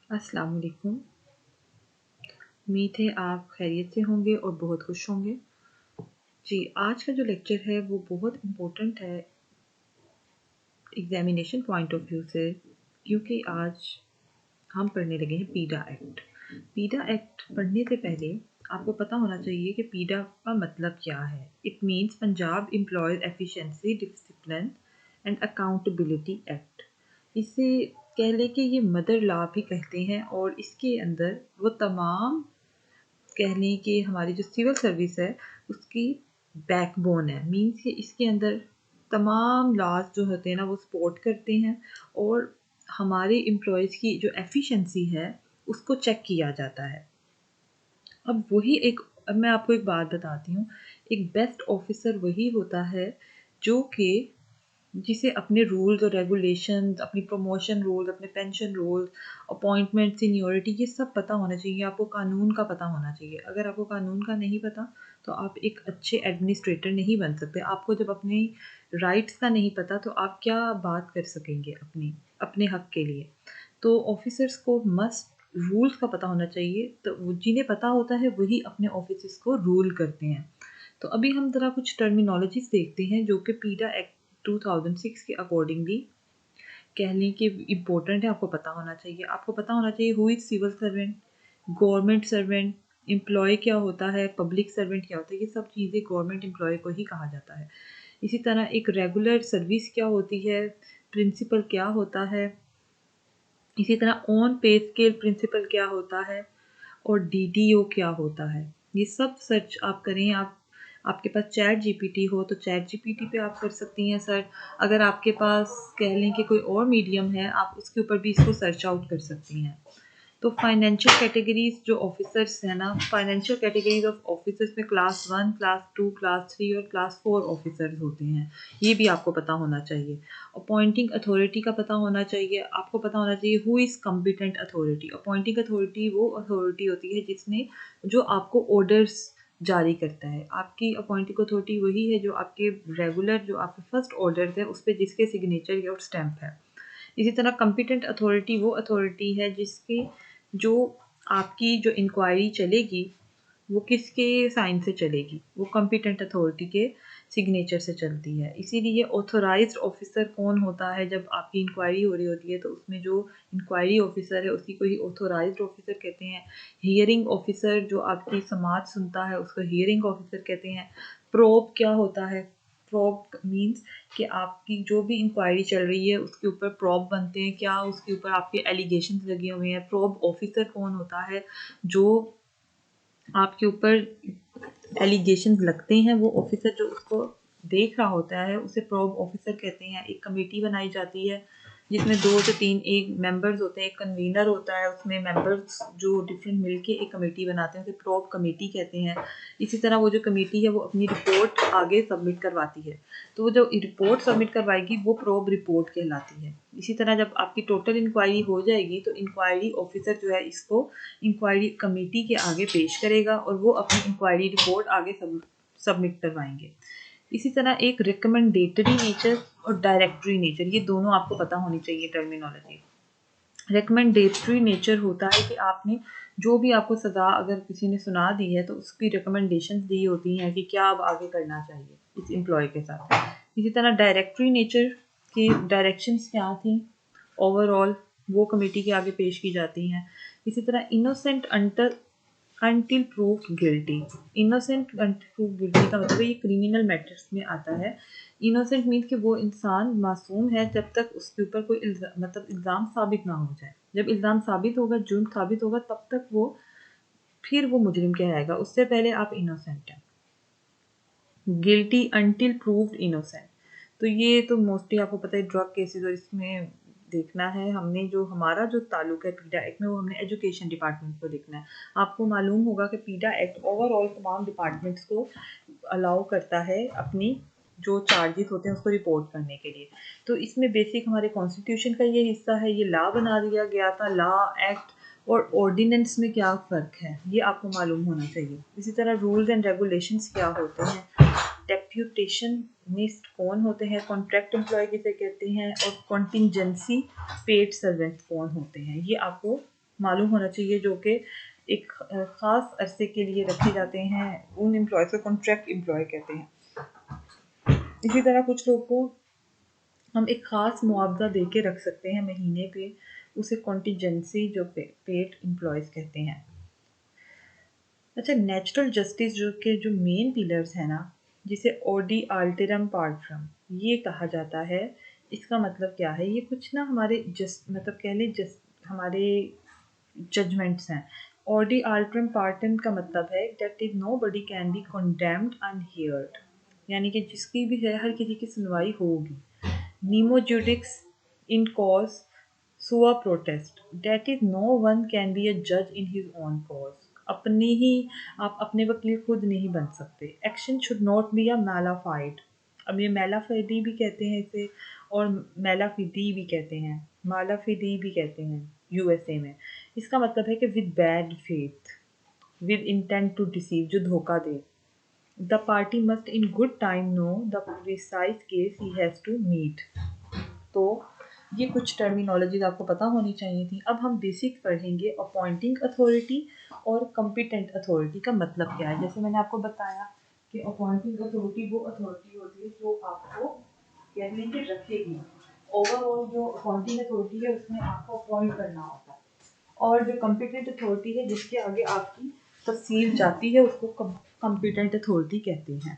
अस्सलाम वालेकुम। उम्मीद है आप खैरियत से होंगे और बहुत खुश होंगे। जी, आज का जो लेक्चर है वो बहुत इम्पोर्टेंट है एग्ज़ामिनेशन पॉइंट ऑफ व्यू से, क्योंकि आज हम पढ़ने लगे हैं पीडा एक्ट। पीडा एक्ट पढ़ने से पहले आपको पता होना चाहिए कि पीडा का मतलब क्या है। It means Punjab employees efficiency discipline and accountability act. इसे कह लें कि ये मदर लॉ भी कहते हैं और इसके अंदर वो तमाम कह लें कि हमारी जो सिविल सर्विस है उसकी बैकबोन है। मीन्स कि इसके अंदर तमाम लॉज जो होते हैं ना वो सपोर्ट करते हैं और हमारे एम्प्लॉयज़ की जो एफिशिएंसी है उसको चेक किया जाता है। अब मैं आपको एक बात बताती हूँ। एक बेस्ट ऑफिसर वही होता है जो कि जिसे अपने रूल्स और रेगुलेशंस, अपनी प्रमोशन रूल्स, अपने पेंशन रूल्स, अपॉइंटमेंट, सीनियरिटी ये सब पता होना चाहिए। आपको कानून का पता होना चाहिए। अगर आपको कानून का नहीं पता तो आप एक अच्छे एडमिनिस्ट्रेटर नहीं बन सकते। आपको जब अपने राइट्स का नहीं पता तो आप क्या बात कर सकेंगे अपने हक के लिए। तो ऑफिसर्स को मस्ट रूल्स का पता होना चाहिए। तो जिन्हें पता होता है वही अपने ऑफिसर्स को रूल करते हैं। तो अभी हम ज़रा कुछ टर्मिनोलॉजीज देखते हैं जो कि पीडा एक्ट 2006 के अकॉर्डिंगली कह लें कि इम्पोर्टेंट है। आपको पता होना चाहिए। आपको पता होना चाहिए who is civil servant, government servant, employ क्या होता है, पब्लिक सर्वेंट क्या होता है। ये सब चीज़ें गवर्नमेंट एम्प्लॉय को ही कहा जाता है। इसी तरह एक रेगुलर सर्विस क्या होती है, प्रिंसिपल क्या होता है, इसी तरह ऑन पे स्केल प्रिंसिपल क्या होता है और डीडीओ क्या होता है। ये सब सर्च आप करें। आपके पास चैट जीपीटी हो तो चैट जीपीटी पे आप कर सकती हैं सर्च। अगर आपके पास कह लें कि कोई और मीडियम है आप उसके ऊपर भी इसको सर्च आउट कर सकती हैं। तो फाइनेंशियल कैटेगरीज जो ऑफिसर्स हैं ना, फाइनेंशियल कैटेगरीज ऑफ ऑफिसर्स में क्लास 1, क्लास 2, क्लास 3 और क्लास 4 ऑफिसर्स होते हैं। ये भी आपको पता होना चाहिए। अपॉइंटिंग अथॉरिटी का पता होना चाहिए। आपको पता होना चाहिए who is competent authority. Appointing authority वो अथॉरिटी होती है जिसने जो आपको ऑर्डर्स जारी करता है। आपकी अपॉइंटिंग अथॉरिटी वही है जो आपके रेगुलर जो आपके फर्स्ट ऑर्डर्स है उस पर जिसके सिग्नेचर और स्टैंप है। इसी तरह कॉम्पिटेंट अथॉरिटी वो अथॉरिटी है जिसके जो आपकी जो इंक्वायरी चलेगी वो किसके साइन से चलेगी, वो कॉम्पिटेंट अथॉरिटी के सिग्नेचर से चलती है। इसीलिए ऑथोराइज्ड ऑफिसर कौन होता है जब आपकी इंक्वायरी हो रही होती है तो उसमें जो इंक्वायरी ऑफिसर है उसी को ही ऑथोराइज्ड ऑफिसर कहते हैं। हियरिंग ऑफिसर जो आपकी समाज सुनता है उसको हियरिंग ऑफिसर कहते हैं। प्रोब क्या होता है, प्रोब मीन्स कि आपकी जो भी इंक्वायरी चल रही है उसके ऊपर प्रोब बनते हैं, क्या उसके ऊपर आपके एलिगेशंस लगे हुए हैं। प्रोब ऑफिसर कौन होता है जो आपके ऊपर एलिगेशंस लगते हैं, वो ऑफिसर जो उसको देख रहा होता है उसे प्रोब ऑफिसर कहते हैं। एक कमेटी बनाई जाती है जिसमें 2 से 3 एक मेंबर्स होते हैं, एक कन्वीनर होता है, उसमें मेंबर्स जो डिफरेंट मिलके एक कमेटी बनाते हैं उसे प्रोब कमेटी कहते हैं। इसी तरह वो जो कमेटी है वो अपनी रिपोर्ट आगे सबमिट करवाती है। तो वो जो रिपोर्ट सबमिट करवाएगी वो प्रोब रिपोर्ट कहलाती है। इसी तरह जब आपकी टोटल इंक्वायरी हो जाएगी तो इंक्वायरी ऑफिसर जो है इसको इंक्वायरी कमेटी के आगे पेश करेगा और वो अपनी इंक्वायरी रिपोर्ट आगे सबमिट करवाएंगे। इसी तरह एक रिकमेंडेटरी नेचर और डायरेक्टरी नेचर, ये दोनों आपको पता होनी चाहिए टर्मिनोलॉजी। रिकमेंडेटरी नेचर होता है कि आपने जो भी आपको सज़ा अगर किसी ने सुना दी है तो उसकी रिकमेंडेशन दी होती हैं कि क्या अब आगे करना चाहिए इस एम्प्लॉय के साथ। इसी तरह डायरेक्टरी नेचर की डायरेक्शंस क्या थी ओवरऑल वो कमेटी के आगे पेश की जाती हैं। इसी तरह innocent until proof guilty. Innocent until proof guilty का मतलब ये क्रिमिनल मैटर्स में आता है। इनोसेंट मीन्स कि वो इंसान मासूम है जब तक उसके ऊपर कोई इल्ज़ाम साबित ना हो जाए। जब इल्ज़ाम साबित होगा, जुर्म साबित होगा तब तक फिर वो मुजरिम कहलाएगा। उससे पहले आप इनोसेंट हैं। Guilty until proved innocent. तो ये तो मोस्टली आपको पता है ड्रग केसेस और इसमें देखना है हमने। जो हमारा जो ताल्लुक है पीडा एक्ट में वो हमने एजुकेशन डिपार्टमेंट को देखना है। आपको मालूम होगा कि पीडा एक्ट ओवरऑल तमाम डिपार्टमेंट्स को अलाउ करता है अपनी जो चार्जेस होते हैं उसको रिपोर्ट करने के लिए। तो इसमें बेसिक हमारे कॉन्स्टिट्यूशन का ये हिस्सा है। ये लॉ बना दिया गया था। लॉ, एक्ट और ऑर्डिनेंस में क्या फ़र्क है ये आपको मालूम होना चाहिए। इसी तरह रूल्स एंड रेगुलेशंस क्या होते हैं, डेप्यूटेशनिस्ट कौन होते हैं, कॉन्ट्रैक्ट एम्प्लॉय किसे कहते हैं और कॉन्टिंजेंसी पेड सर्वेंट कौन होते हैं, ये आपको मालूम होना चाहिए, जो कि एक ख़ास अरसे के लिए रखे जाते हैं। उन एम्प्लॉयज़ को कॉन्ट्रैक्ट एम्प्लॉय कहते हैं। इसी तरह कुछ लोग को हम एक ख़ास मुआवजा दे के रख सकते हैं महीने पे, उसे कॉन्टीजेंसी जो पेड एम्प्लॉयज़ कहते हैं। अच्छा, नेचुरल जस्टिस जो मेन पिलर्स हैं ना, जिसे ओडी आल्टरम पार्ट्रम ये कहा जाता है। इसका मतलब क्या है? ये कुछ ना हमारे मतलब कह लें हमारे जजमेंट्स हैं। ओडी आल्टरम पार्टम का मतलब है that is nobody can be condemned unheard, यानी कि जिसकी भी है हर किसी की सुनवाई होगी। Nemo judice in cause sua protest, that is no one can be a judge in his own cause। अपनी ही आप अपने वकील खुद नहीं बन सकते। Action should not be a malafide। अब ये malafide भी कहते हैं इसे, और malafide भी कहते हैं, malafide भी कहते हैं यूएसए में। इसका मतलब है कि with bad faith, with intent to deceive, जो धोखा दे। The party must in good time know the precise case he has to meet। तो ये कुछ टर्मिनोलॉजीज आपको पता होनी चाहिए थी। अब हम बेसिक पढ़ेंगे अपॉइंटिंग अथॉरिटी और कॉम्पिटेंट अथॉरिटी का मतलब क्या है। जैसे मैंने आपको बताया कि अपॉइंटिंग अथॉरिटी वो अथॉरिटी होती है जो आपको कह लें कि रखेगी। ओवरऑल जो अपॉइंटिंग अथॉरिटी है उसमें आपको अपॉइंट करना होता है, और जो कॉम्पिटेंट अथॉरिटी है जिसके आगे आपकी तफसील जाती है उसको कॉम्पिटेंट अथॉरिटी कहते हैं।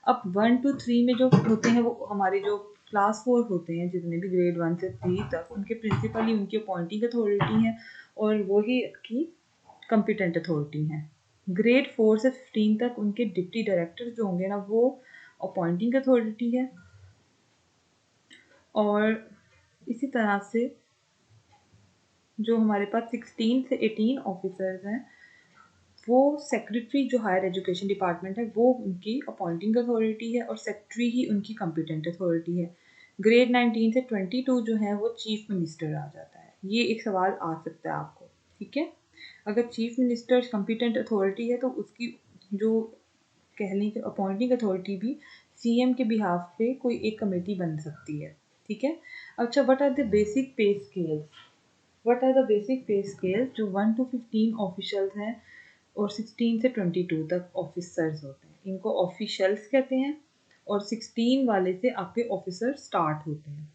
अब 1 to 3 में जो होते हैं वो हमारे जो क्लास 4 होते हैं, जितने भी ग्रेड 1 से 3 तक, उनके प्रिंसिपली उनकी अपॉइंटिंग अथॉरिटी हैं और वही की कॉम्पिटेंट अथॉरिटी हैं। ग्रेड 4 से 15 तक उनके डिप्टी डायरेक्टर जो होंगे ना, वो अपॉइंटिंग अथॉरिटी है। और इसी तरह से जो हमारे पास 16 से 18 ऑफिसर्स हैं, वो सेक्रेटरी जो हायर एजुकेशन डिपार्टमेंट है वो उनकी अपॉइंटिंग अथॉरिटी है, और सेक्रेटरी ही उनकी कॉम्पिटेंट अथॉरिटी है। ग्रेड 19 से 22 जो है वो चीफ मिनिस्टर आ जाता है। ये एक सवाल आ सकता है आपको, ठीक है। अगर चीफ मिनिस्टर कॉम्पिटेंट अथॉरिटी है तो उसकी जो कह लें कि अपॉइंटिंग अथॉरिटी भी सीएम के बिहाफ पे कोई एक कमेटी बन सकती है, ठीक है। अच्छा, what are the basic pay scales? What are the basic pay scales? जो 1 to 15 ऑफिशियल्स हैं और 16 से 22 तक ऑफिसर्स होते हैं, इनको ऑफिशियल्स कहते हैं। और 16 वाले से आपके ऑफिसर स्टार्ट होते हैं,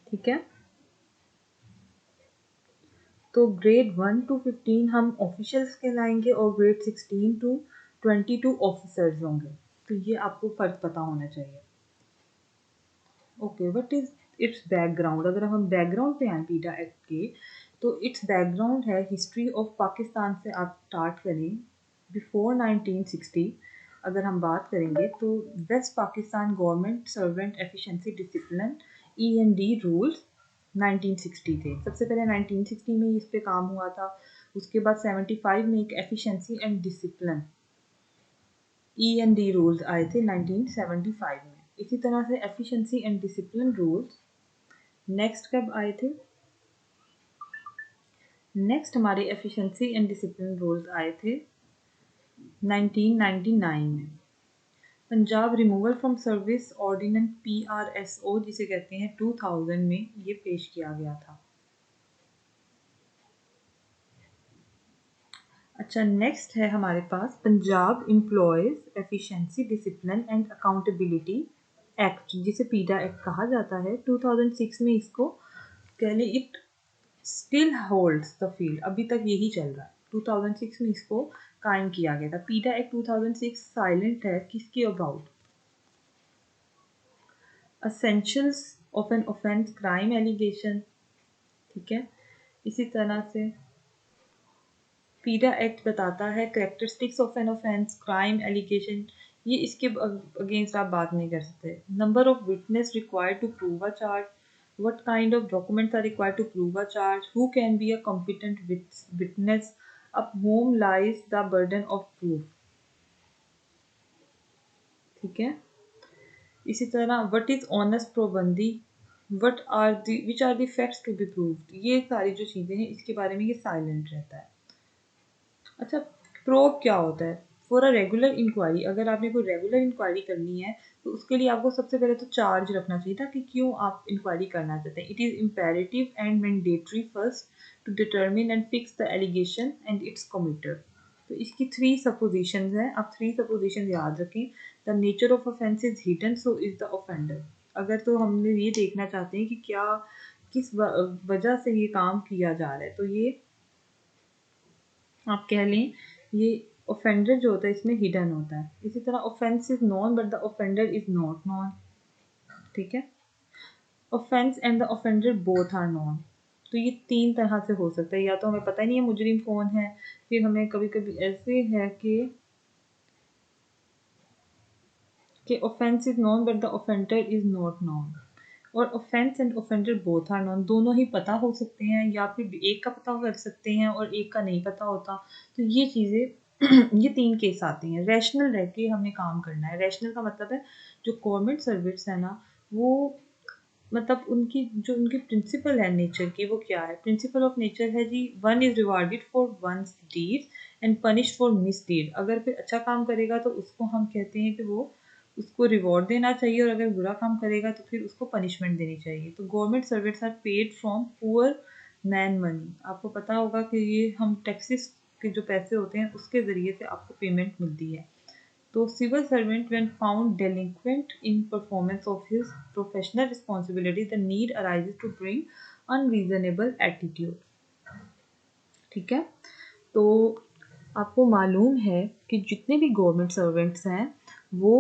ठीक है। तो ग्रेड 1 to 15 हम ऑफिशियल्स कहलाएंगे और ग्रेड 16 to 22 ऑफिसर्स होंगे। तो ये आपको फर्क पता होना चाहिए। Okay, what is it's background? अगर हम बैकग्राउंड पे आए पीटा एक्ट के, तो इट्स बैकग्राउंड है हिस्ट्री ऑफ पाकिस्तान से आप स्टार्ट करें बिफोर 1960। अगर हम बात करेंगे तो west Pakistan government servant efficiency discipline END rules 1960 थे। सबसे पहले 1960 में इस पे काम हुआ था। उसके बाद 75 में एक efficiency and discipline END rules आए थे 1975 में। इसी तरह से efficiency and discipline rules next कब आए थे? नेक्स्ट हमारे एफिशिएंसी एंड डिसिप्लिन रूल्स आए थे 1999 में। Punjab removal from service ordinance PRSO जिसे कहते हैं 2000 में ये पेश किया गया था। अच्छा, नेक्स्ट है हमारे पास Punjab employees efficiency discipline and accountability act, जिसे पीटा एक्ट कहा जाता है। 2006 में इसको कह लें it still holds the field, अभी तक यही चल रहा है। 2006 में इसको कायम किया गया था। पीटा एक्ट 2006 साइलेंट है किसके about? Essentials of an offence crime allegation, ठीक है। इसी तरह से पीटा एक्ट बताता है characteristics of an offence crime allegation, ये इसके अगेंस्ट आप बात नहीं कर सकते। Number of witness required to prove a charge, what kind of documents are required to prove a charge, who can be a competent witness, upon whom lies the burden of proof, ठीक है। इसी तरह what is ऑनेस्ट प्रोबंदी, which are the facts to be proved, ये सारी जो चीज़ें हैं इसके बारे में ये साइलेंट रहता है। अच्छा, प्रोब क्या होता है? फॉर अ रेगुलर इंक्वायरी, अगर आपने कोई रेगुलर इंक्वायरी करनी है तो उसके लिए आपको सबसे पहले तो चार्ज रखना चाहिए था कि क्यों आप इंक्वायरी करना चाहते हैं. It is imperative and mandatory first to determine and fix the allegation and its committer. तो इसकी 3 सपोजिशंस हैं. आप 3 सपोजिशंस याद रखें. The nature of offence is hidden, so is the offender. अगर तो हमने ये देखना चाहते हैं कि क्या किस वजह से ये काम किया जा रहा है, तो ये आप कह लें ये ऑफेंडर जो होता है इसमें हिडन होता है. इसी तरह offence is known but the offender is not known. ठीक है. Offence and the offender both are known. तो ये 3 तरह से हो सकता है. या तो हमें पता ही नहीं है मुजरिम कौन है, फिर हमें कभी कभी ऐसे है कि offence is known but the offender is not known, और offence and offender both are known. दोनों ही पता हो सकते हैं, या फिर एक का पता कर सकते हैं और एक का नहीं पता होता. तो ये चीज़ें ये 3 केस आती हैं. रैशनल रह के हमने काम करना है. रैशनल का मतलब है जो गवर्नमेंट सर्विस है ना, वो मतलब उनकी जो उनकी प्रिंसिपल है नेचर की, वो क्या है. प्रिंसिपल ऑफ नेचर है जी, one is rewarded for one's deed and punished for misdeed. अगर फिर अच्छा काम करेगा तो उसको हम कहते हैं कि वो उसको रिवॉर्ड देना चाहिए, और अगर बुरा काम करेगा तो फिर उसको पनिशमेंट देनी चाहिए. तो government servants are paid from poor man money. आपको पता होगा कि ये हम टैक्सेस के जो पैसे होते हैं उसके ज़रिए से आपको पेमेंट मिलती है. तो civil servant when found delinquent in performance of his professional responsibility, the need arises to bring unreasonable attitude. ठीक है. तो आपको मालूम है कि जितने भी गवर्नमेंट सर्वेंट्स हैं वो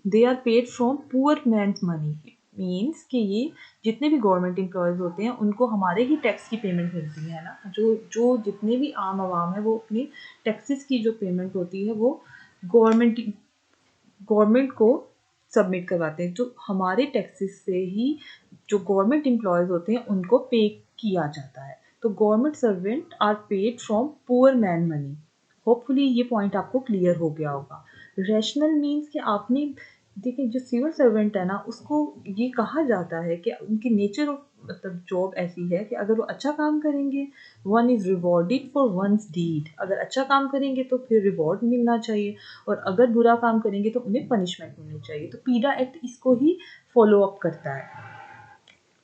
they are paid from poor man's money. Means कि ये जितने भी गवर्नमेंट एम्प्लॉयज़ होते हैं उनको हमारे ही टैक्स की पेमेंट मिलती है ना. जो जो जितने भी आम आवाम है वो अपनी टैक्सेस की जो पेमेंट होती है वो गवर्नमेंट गवर्नमेंट को सबमिट करवाते हैं. जो हमारे टैक्सेस से ही जो गवर्नमेंट एम्प्लॉयज़ होते हैं उनको पे किया जाता है. तो government servant are paid from poor man money. Hopefully ये पॉइंट आपको क्लियर हो गया होगा. रैशनल मीन्स कि आपने देखिए जो सिविल सर्वेंट है ना उसको ये कहा जाता है कि उनकी नेचर ऑफ मतलब जॉब ऐसी है कि अगर वो अच्छा काम करेंगे, one is rewarded for one's deed. अगर अच्छा काम करेंगे तो फिर रिवॉर्ड मिलना चाहिए, और अगर बुरा काम करेंगे तो उन्हें पनिशमेंट मिलनी चाहिए. तो पीडा एक्ट इसको ही फॉलो अप करता है.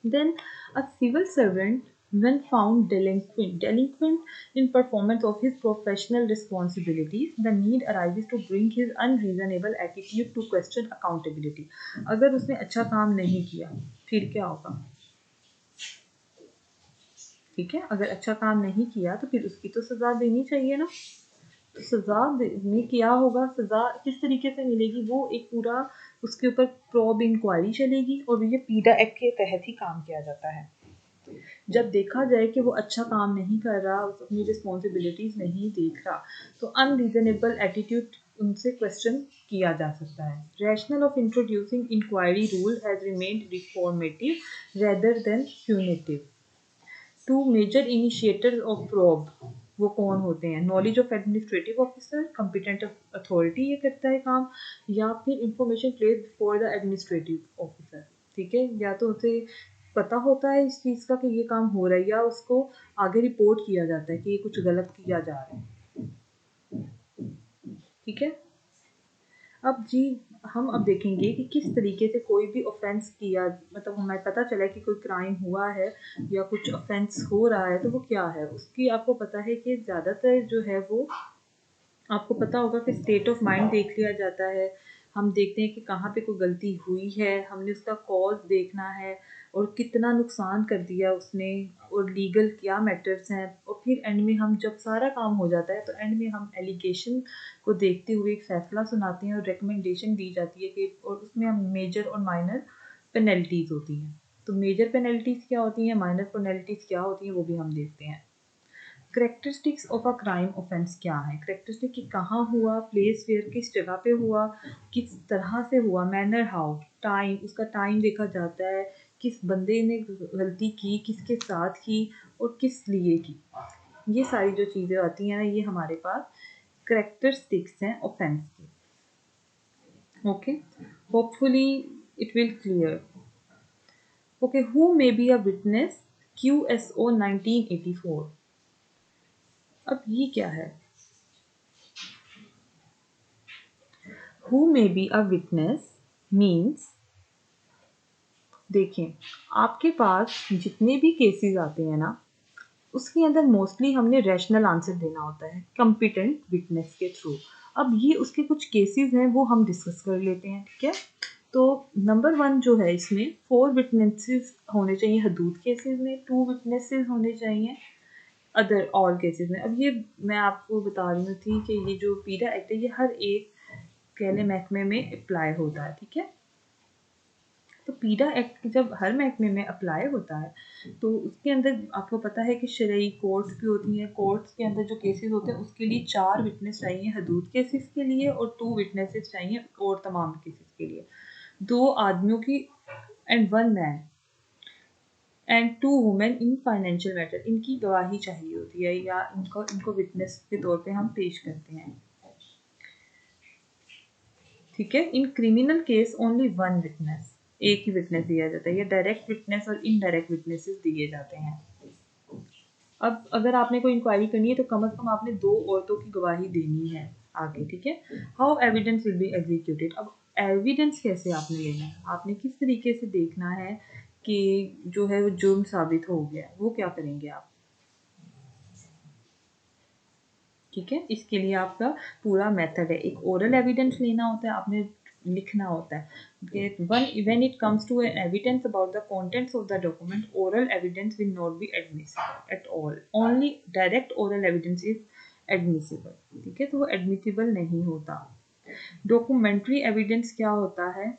Then a civil servant when found delinquent in performance of his professional responsibilities, the need arises to bring his unreasonable attitude to question accountability. अगर उसने अच्छा काम नहीं किया फिर क्या होगा. ठीक है. अगर अच्छा काम नहीं किया तो फिर उसकी तो सज़ा देनी चाहिए ना. तो सज़ा में क्या होगा, सज़ा किस तरीके से मिलेगी, वो एक पूरा उसके ऊपर प्रॉब इंक्वायरी चलेगी, और ये पीडा एक्ट के तहत ही काम किया जाता है. जब देखा जाए कि वो अच्छा काम नहीं कर रहा, अपनी रिस्पॉन्सिबिलिटीज़ नहीं देख रहा, तो अनरीजनेबल एटीट्यूड उनसे क्वेश्चन किया जा सकता है. Rational of introducing inquiry rule has remained reformative rather than punitive. Two major initiators of probe वो कौन होते हैं. Knowledge of administrative officer, competent authority ये करता है काम, या फिर information place before the administrative officer. ठीक है. या तो उसे पता होता है इस चीज़ का कि ये काम हो रहा है, या उसको आगे रिपोर्ट किया जाता है कि ये कुछ गलत किया जा रहा है. ठीक है. अब जी हम अब देखेंगे कि किस तरीके से कोई भी ऑफेंस किया, मतलब हमें पता चला कि कोई क्राइम हुआ है या कुछ ऑफेंस हो रहा है तो वो क्या है. उसकी आपको पता है कि ज़्यादातर जो है वो आपको पता होगा कि स्टेट ऑफ माइंड देख लिया जाता है. हम देखते हैं कि कहाँ पे कोई गलती हुई है, हमने उसका कॉज देखना है और कितना नुकसान कर दिया उसने, और लीगल क्या मैटर्स हैं, और फिर एंड में हम जब सारा काम हो जाता है तो एंड में हम एलिगेशन को देखते हुए एक फैसला सुनाते हैं और रिकमेंडेशन दी जाती है कि, और उसमें हम मेजर और माइनर पेनल्टीज़ होती हैं. तो मेजर पेनल्टीज़ क्या होती हैं, माइनर पेनल्टीज़ क्या होती हैं, वो भी हम देखते हैं. Characteristics of a crime offence क्या है. करेक्टरिस्टिक कि कहाँ हुआ, प्लेस वेयर किस जगह पे हुआ, किस तरह से हुआ, मैनर हाउ, टाइम उसका टाइम देखा जाता है, किस बंदे ने गलती की, किसके साथ की और किस लिए की. ये सारी जो चीज़ें आती हैं ना ये हमारे पास करेक्टरिस्टिक्स हैं ऑफेंस की. Okay. Hopefully it will clear. Okay. Who may be a witness, QSO 1984. अब ये क्या है. Who may be a witness means देखें, आपके पास जितने भी केसेस आते हैं ना, उसके अंदर मोस्टली हमने रैशनल आंसर देना होता है कॉम्पिटेंट विटनेस के थ्रू। अब ये उसके कुछ केसेस हैं वो हम डिस्कस कर लेते हैं, ठीक है। तो नंबर 1 जो है, इसमें 4 विटनेसेस होने चाहिए हदूद केसेस में, 2 विटनेसेस होने चाहिए अदर ऑल केसेस में। अब ये मैं आपको बता रही थी कि ये जो पीडा एक्ट है ये हर एक कहले महकमे में अप्लाई होता है, ठीक है। तो पीडा एक्ट जब हर महकमे में अप्लाई होता है तो उसके अंदर आपको पता है कि शरई कोर्ट्स भी होती हैं। कोर्ट्स के अंदर जो केसेस होते हैं उसके लिए 4 विटनेस चाहिए हदूद केसेस के लिए और 2 विटनेसेस चाहिए और तमाम केसेस के लिए। 2 आदमियों की and 1 man and 2 women in financial matter, इनकी गवाही चाहिए होती है या इनको विटनेस के तौर पे हम पेश करते हैं, ठीक है। In criminal case only 1 witness, एक ही विटनेस दिया जाता है, या डायरेक्ट विटनेस और इनडायरेक्ट विटनेसेस दिए जाते हैं। अब अगर आपने कोई इंक्वायरी करनी है तो कम से कम आपने 2 औरतों की गवाही देनी है आगे, ठीक है। How evidence will be executed, अब एविडेंस कैसे आपने लेना है, आपने किस तरीके से देखना है कि जो है वो जुर्म साबित हो गया, वो क्या करेंगे आप, ठीक है। इसके लिए आपका पूरा मेथड है। एक ओरल एविडेंस लेना होता है, आपने लिखना होता है when it comes to an evidence about the contents of the document, oral evidence will not be admissible at all, only direct oral evidence is admissible, ठीक है। तो वो admissible नहीं होता। डॉक्यूमेंट्री एविडेंस क्या होता है,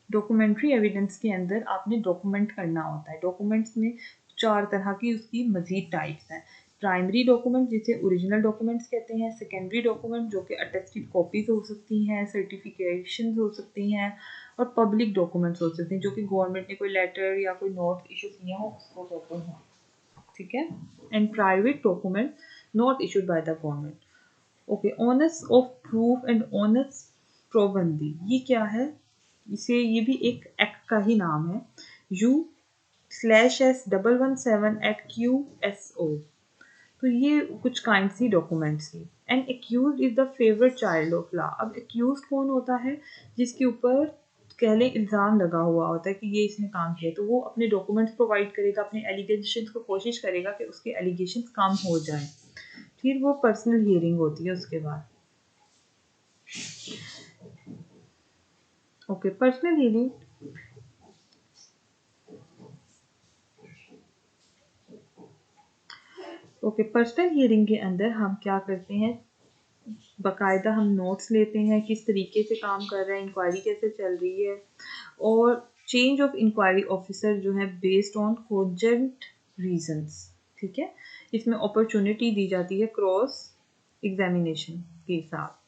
डॉक्यूमेंट्री एविडेंस के अंदर आपने डॉक्यूमेंट करना होता है। डॉक्यूमेंट्स में 4 तरह की उसकी मजीद टाइप्स हैं। प्राइमरी डॉक्यूमेंट जिसे ओरिजिनल डॉक्यूमेंट्स कहते हैं, सेकेंडरी डॉक्यूमेंट जो कि अटेस्टेड कॉपीज हो सकती हैं, सर्टिफिकेशन हो सकती हैं, और पब्लिक डॉक्यूमेंट्स हो सकते हैं जो कि गवर्नमेंट ने कोई लेटर या कोई नोट इशू किया हो उसको कहते हैं, ठीक है। And private document not issued by the government. Okay, onus of proof and onus प्रोबंदी, ये क्या है, इसे ये भी एक एक्ट का ही नाम है, U/S117@QSO। तो ये कुछ काइंड सी डॉक्यूमेंट्स थी। And accused is the favourite child of law, अब एक्यूज कौन होता है, जिसके ऊपर कहले इल्ज़ाम लगा हुआ होता है कि ये इसने काम किया, तो वो अपने डॉक्यूमेंट्स प्रोवाइड करेगा, अपने एलिगेशंस को कोशिश करेगा कि उसके एलिगेशंस कम हो जाए, फिर वो पर्सनल हियरिंग होती है उसके बाद। Okay, personal hearing, okay, personal hearing के अंदर हम क्या करते हैं, बाकायदा हम नोट्स लेते हैं किस तरीके से काम कर रहा है, इंक्वायरी कैसे चल रही है, और चेंज ऑफ इंक्वायरी ऑफिसर जो है बेस्ड ऑन कोजेंट रीजंस, ठीक है। इसमें अपॉर्चुनिटी दी जाती है क्रॉस एग्जामिनेशन के साथ।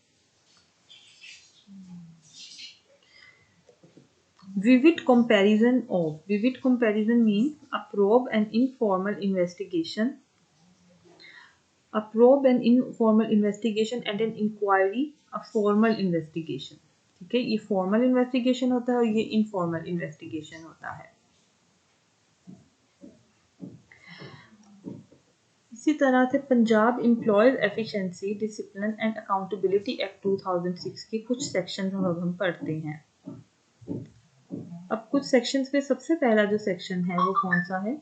Vivid comparison of, vivid comparison means a probe and informal investigation, a probe and informal investigation and an inquiry a formal investigation, ठीक है। ये फॉर्मल इन्वेस्टिगेशन होता है और ये इनफॉर्मल इन्वेस्टिगेशन होता है। इसी तरह से Punjab employees efficiency discipline and accountability act 2006 के कुछ सेक्शन हम पढ़ते हैं। अब कुछ सेक्शंस में सबसे पहला जो सेक्शन है वो कौन सा है,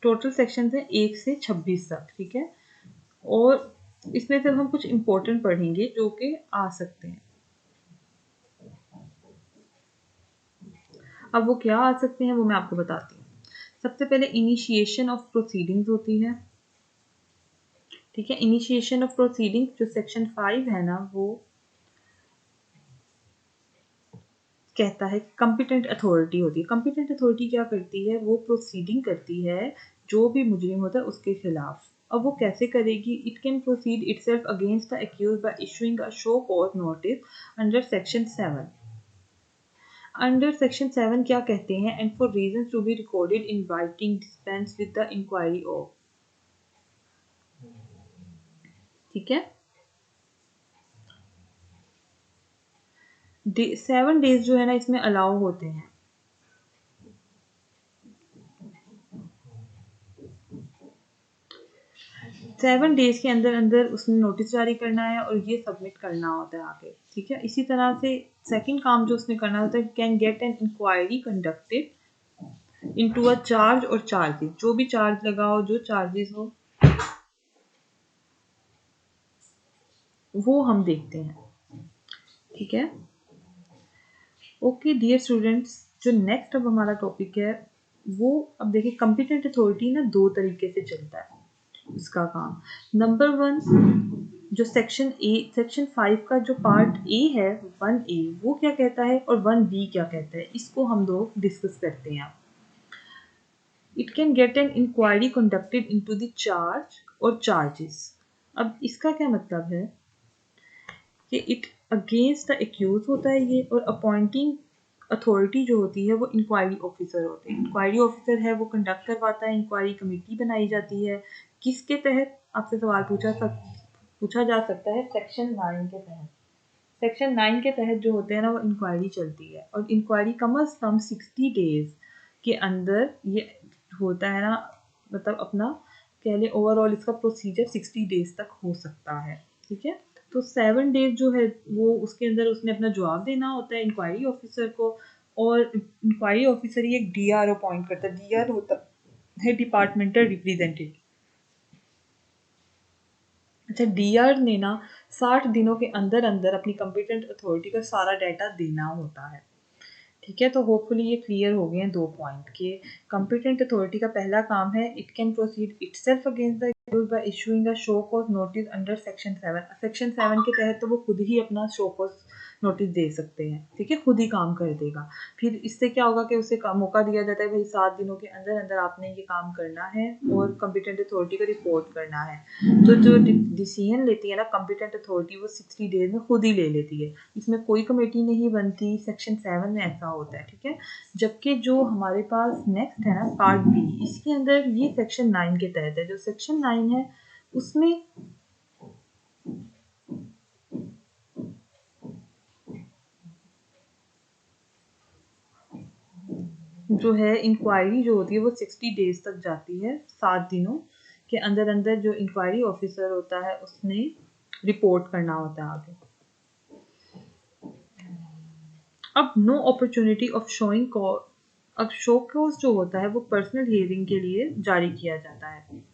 टोटल सेक्शन है 1 से 26 तक, ठीक है। और इसमें से हम कुछ इंपॉर्टेंट पढ़ेंगे जो कि आ सकते हैं। अब वो क्या आ सकते हैं वो मैं आपको बताती हूँ। सबसे पहले इनिशिएशन ऑफ प्रोसीडिंग्स होती है, ठीक है। इनिशिएशन ऑफ प्रोसीडिंग जो सेक्शन 5 है ना, वो कहता है कॉम्पिटेंट अथॉरिटी होती है। कॉम्पिटेंट अथॉरिटी क्या करती है, वो प्रोसीडिंग करती है जो भी मुजरिम होता है उसके खिलाफ। अब वो कैसे करेगी, it can proceed itself against the accused by issuing a show cause notice under section 7। Under section 7 क्या कहते हैं, and for reason to be recorded in writing dispense with the inquiry of, ठीक है। 7 डेज जो है ना इसमें allow होते हैं। 7 डेज के अंदर अंदर उसने नोटिस जारी करना है और ये सबमिट करना होता है आगे, ठीक है। इसी तरह से सेकंड काम जो उसने करना होता है, can get an inquiry conducted into a charge और चार्जेस, जो भी चार्ज लगा हो, जो चार्जेस हो, वो हम देखते हैं, ठीक है। ओके डियर स्टूडेंट्स, जो नेक्स्ट अब हमारा टॉपिक है वो, अब देखिए कॉम्पिटेंट अथॉरिटी ना दो तरीके से चलता है इसका काम। नंबर 1, जो सेक्शन 5 का जो पार्ट ए है, 1A, वो क्या कहता है और 1B क्या कहता है, इसको हम लोग डिस्कस करते हैं। It can get an inquiry conducted into the charge और चार्जेस। अब इसका क्या मतलब है कि इट अगेंस्ट द एक्यूज होता है ये, और अपॉइंटिंग अथॉरिटी जो होती है वो इंक्वायरी ऑफिसर होते हैं। इंक्वायरी ऑफिसर है वो कंडक्ट करवाता है, इंक्वायरी कमेटी बनाई जाती है, किसके तहत, आपसे सवाल पूछा जा सकता है, सेक्शन 9 के तहत। सेक्शन 9 के तहत जो होते हैं ना वो इंक्वायरी चलती है, और इंक्वायरी कम अज कम 60 डेज के अंदर ये होता है ना, मतलब अपना कह ले ओवरऑल इसका प्रोसीजर 60 डेज तक हो सकता है, ठीक है। तो 7 डेज जो है वो उसके अंदर उसने अपना जवाब देना होता है इंक्वायरी ऑफिसर को, और इंक्वायरी ऑफिसर ही एक डीआर अपॉइंट करता है। डीआर होता है डिपार्टमेंटल रिप्रेजेंटेटिव। अच्छा, डीआर ने ना 60 दिनों के अंदर अंदर अपनी कॉम्पिटेंट अथॉरिटी का सारा डाटा देना होता है, ठीक है। तो होपफुली ये क्लियर हो गए हैं 2 पॉइंट के। कॉम्पिटेंट अथॉरिटी का पहला काम है, it can proceed itself against the accused by issuing a show cause notice under section 7। Section 7 के तहत तो वो खुद ही अपना शो कॉज नोटिस दे सकते हैं, ठीक है, खुद ही काम कर देगा। फिर इससे क्या होगा कि उसे मौका दिया जाता है, भाई 7 दिनों के अंदर अंदर आपने ये काम करना है और कॉम्पिटेंट अथॉरिटी को रिपोर्ट करना है। तो जो डिसीजन लेती है ना कॉम्पिटेंट अथॉरिटी, वो 60 डेज में खुद ही ले लेती है, इसमें कोई कमेटी नहीं बनती। सेक्शन 7 में ऐसा होता है, ठीक है। जबकि जो हमारे पास नेक्स्ट है ना पार्ट बी, इसके अंदर ये सेक्शन 9 के तहत है। जो सेक्शन 9 है उसमें जो है इंक्वायरी जो होती है वो 60 डेज तक जाती है, 7 दिनों के अंदर अंदर जो इंक्वायरी ऑफिसर होता है उसने रिपोर्ट करना होता है आगे। अब no opportunity of showing cause, अब शो कॉज जो होता है वो पर्सनल हियरिंग के लिए जारी किया जाता है।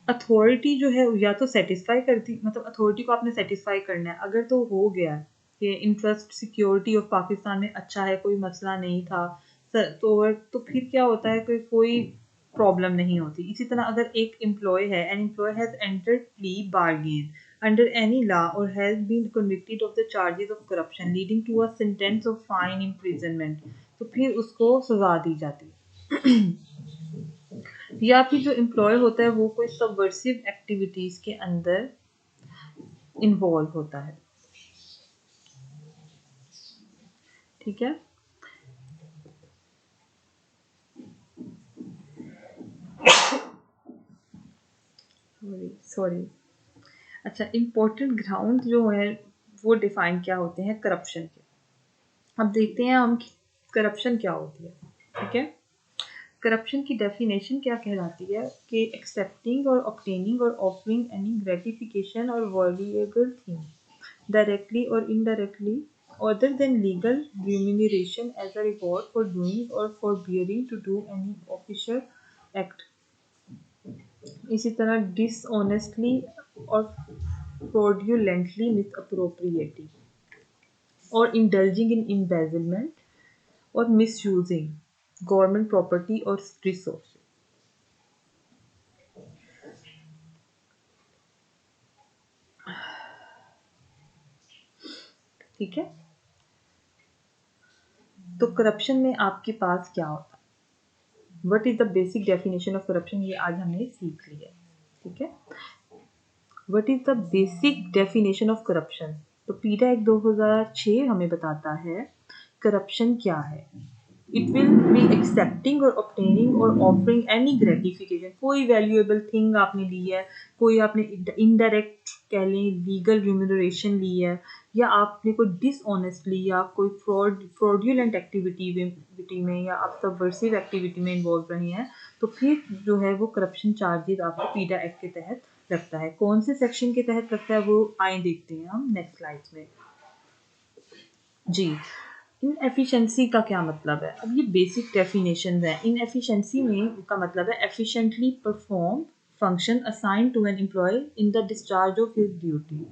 अथॉरिटी जो है या तो सेटिस्फाई करती, मतलब अथॉरिटी को आपने सेटिस्फाई करना है, अगर तो हो गया कि इंटरेस्ट सिक्योरिटी ऑफ पाकिस्तान में अच्छा है, कोई मसला नहीं था, तो फिर क्या होता है कि कोई प्रॉब्लम नहीं होती। इसी तरह अगर एक एम्प्लॉय है, an employee has entered plea bargain under any law और has been convicted of the charges of corruption leading to a sentence of fine imprisonment, तो फिर उसको सजा दी जाती है। या फिर जो एम्प्लॉय होता है वो कोई सबवर्सिव एक्टिविटीज के अंदर इन्वॉल्व होता है, ठीक है। सॉरी। अच्छा, इम्पोर्टेंट ग्राउंड जो है वो डिफाइन क्या होते हैं करप्शन के। अब देखते हैं हम करप्शन क्या होती है, ठीक है। करप्शन की डेफिनेशन क्या कहलाती है कि एक्सेप्टिंग और ऑब्टेनिंग और ऑफरिंग एनी ग्रेटिफिकेशन और valuable thing directly or indirectly other than legal remuneration as a reward for doing or for bearing to do any official act। इसी तरह dishonestly or fraudulently misappropriating or indulging in embezzlement or misusing government property or resources, ठीक है। तो corruption में आपके पास क्या होता है, what is the basic definition of corruption, ये आज हमने सीख लिया, ठीक है। What is the basic definition of corruption, तो पीटा एक्ट 2006 हमें बताता है करप्शन क्या है। इट विल बी एक्सेप्टिंग और ऑब्टेनिंग और ऑफरिंग एनी ग्रेटिफिकेशन। कोई वैल्यूएबल थिंग आपने ली है, कोई आपने इनडायरेक्ट कह लें लीगल रिम्यूनरेशन ली है, या आपने कोई डिसऑनेस्टली या कोई फ्रॉडुलेंट एक्टिविटी में या आप सबवर्सिव एक्टिविटी में इन्वॉल्व रहे हैं, तो फिर जो है वो करप्शन चार्जेस आपको पीडा एक्ट के तहत लगता है। कौन से सेक्शन के तहत लगता है वो आए देखते हैं हम नेक्स्ट स्लाइड में। जी, इनएफिशिएंसी का क्या मतलब है? अब ये बेसिक डेफिनेशन है। इनएफिशिएंसी में का मतलब है efficiently perform function assigned to an employ in the discharge of his duty.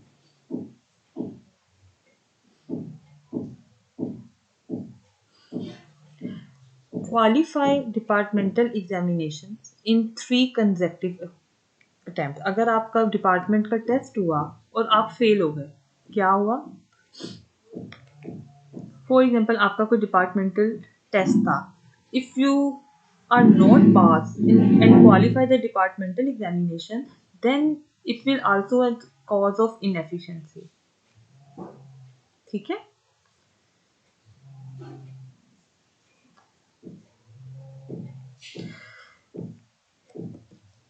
Qualify departmental examinations in 3 consecutive attempts। अगर आपका डिपार्टमेंट का टेस्ट हुआ और आप फेल हो गए, क्या हुआ? फॉर एग्जाम्पल आपका कोई डिपार्टमेंटल टेस्ट था, if you are not pass and qualify the departmental examination, then it will also a cause of inefficiency. ठीक है,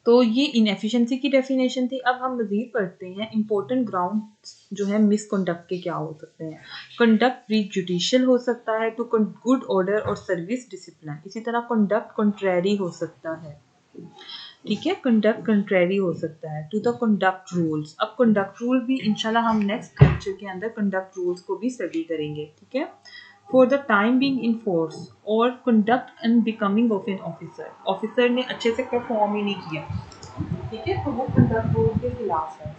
तो ये इनएफिशिएंसी की डेफिनेशन थी। अब हम मजीद पढ़ते हैं इंपॉर्टेंट ग्राउंड जो है मिसकंडक्ट के क्या हो सकते हैं। कंडक्ट प्रीजुडिशियल हो सकता है टू गुड ऑर्डर और सर्विस डिसिप्लिन। इसी तरह कंडक्ट कंट्रेरी हो सकता है। ठीक है, कंडक्ट कंट्रेरी हो सकता है टू द कंडक्ट रूल्स। अब कंडक्ट रूल भी इंशाल्लाह हम नेक्स्ट लेक्चर के अंदर कंडक्ट रूल्स को भी स्टडी करेंगे। ठीक है, for the time being in force और conduct unbecoming of an officer. Officer ने अच्छे से परफॉर्म ही नहीं किया, ठीक है, तो वो कंडक्ट रूल के खिलाफ है।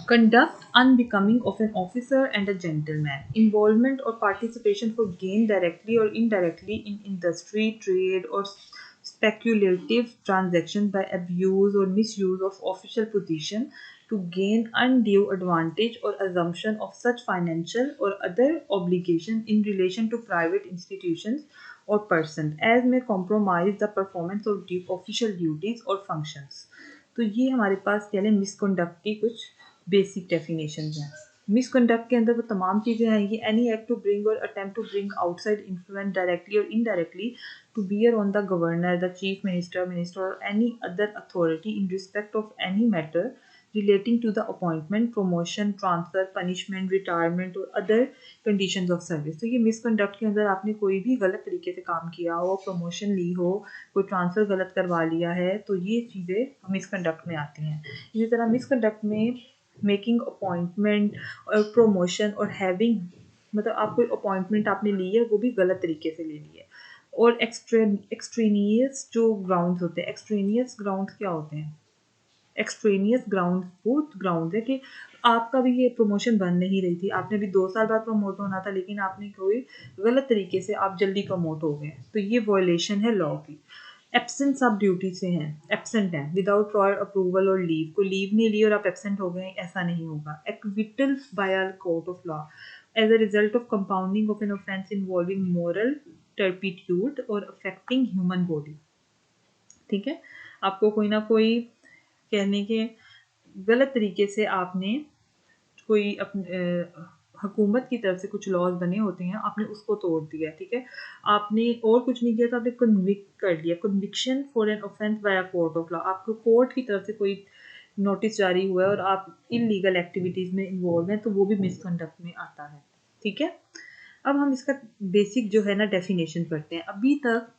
Conduct unbecoming of an officer and a gentleman. Involvement or participation for gain directly or indirectly in industry, trade, or speculative transactions by abuse or misuse of official position to gain undue advantage or assumption of such financial or other obligation in relation to private institutions or person as may compromise the performance of official duties or functions। तो ये हमारे पास कह लें misconduct की कुछ basic definition हैं। Misconduct के अंदर वो तमाम चीज़ें आएंगी। एनी एक्ट टू ब्रिंग और attempt to bring outside influence directly और indirectly to bear on the governor, the chief minister और any other authority in respect of any matter relating to the appointment, promotion, transfer, punishment, retirement और other conditions of service। तो ये misconduct के अंदर आपने कोई भी गलत तरीके से काम किया हो, प्रमोशन ली हो, कोई ट्रांसफ़र गलत करवा लिया है, तो ये चीज़ें मिसकंडक्ट में आती हैं। इसी तरह मिसकंडक्ट में मेकिंग अपॉइंटमेंट और प्रमोशन और हैविंग, मतलब आप कोई अपॉइंटमेंट आपने ली है वो भी गलत तरीके से ले ली है। और एक्सट्रेनियस जो ग्राउंड्स होते हैं, एक्सट्रेनियस ग्राउंड्स क्या होते हैं? एक्सट्रेनियस ग्राउंड वो ग्राउंड है कि आपका भी ये प्रमोशन बन नहीं रही थी, आपने भी 2 साल बाद प्रमोट होना था, लेकिन आपने कोई गलत तरीके से आप जल्दी प्रमोट हो गए, तो ये वॉयलेशन है लॉ की। एब्सेंस आप ड्यूटी से हैं, एब्सेंट हैं विदाउट प्रायर अप्रूवल और लीव, कोई लीव नहीं ली और आप एब्सेंट हो गए, ऐसा नहीं होगा। Acquittal by a court of law as a result of compounding of an offence involving moral turpitude और अफेक्टिंग ह्यूमन बॉडी। ठीक है, आपको कोई ना कोई कहने के गलत तरीके से आपने कोई अपने हुकूमत की तरफ से कुछ लॉज बने होते हैं, आपने उसको तोड़ दिया। ठीक है, आपने और कुछ नहीं किया तो आपने कन्विक्ट कर लिया। Conviction for an offence by a court of law, आपको कोर्ट की तरफ से कोई नोटिस जारी हुआ है और आप इलीगल एक्टिविटीज़ में इन्वॉल्व हैं, तो वो भी मिसकंडक्ट में आता है। ठीक है, अब हम इसका बेसिक जो है ना डेफिनेशन पढ़ते हैं। अभी तक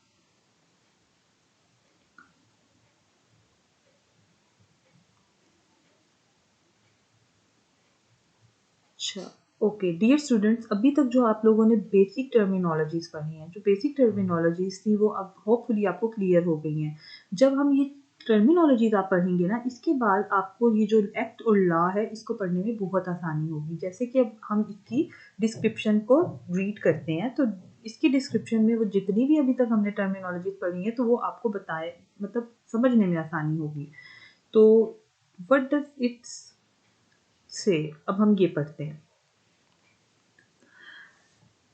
अच्छा, ओके डियर स्टूडेंट्स, अभी तक जो आप लोगों ने बेसिक टर्मिनोलॉजीज पढ़ी हैं, जो बेसिक टर्मिनोलॉजीज थी वो अब होपफुली आपको क्लियर हो गई हैं। जब हम ये टर्मिनोलॉजीज आप पढ़ेंगे ना, इसके बाद आपको ये जो एक्ट और लॉ है इसको पढ़ने में बहुत आसानी होगी। जैसे कि अब हम इसकी डिस्क्रिप्शन को रीड करते हैं, तो इसकी डिस्क्रिप्शन में वो जितनी भी अभी तक हमने टर्मिनोलॉजीज पढ़ी हैं तो वो आपको बताए, मतलब समझने में आसानी होगी। तो व्हाट डज इट्स से, अब हम ये पढ़ते हैं।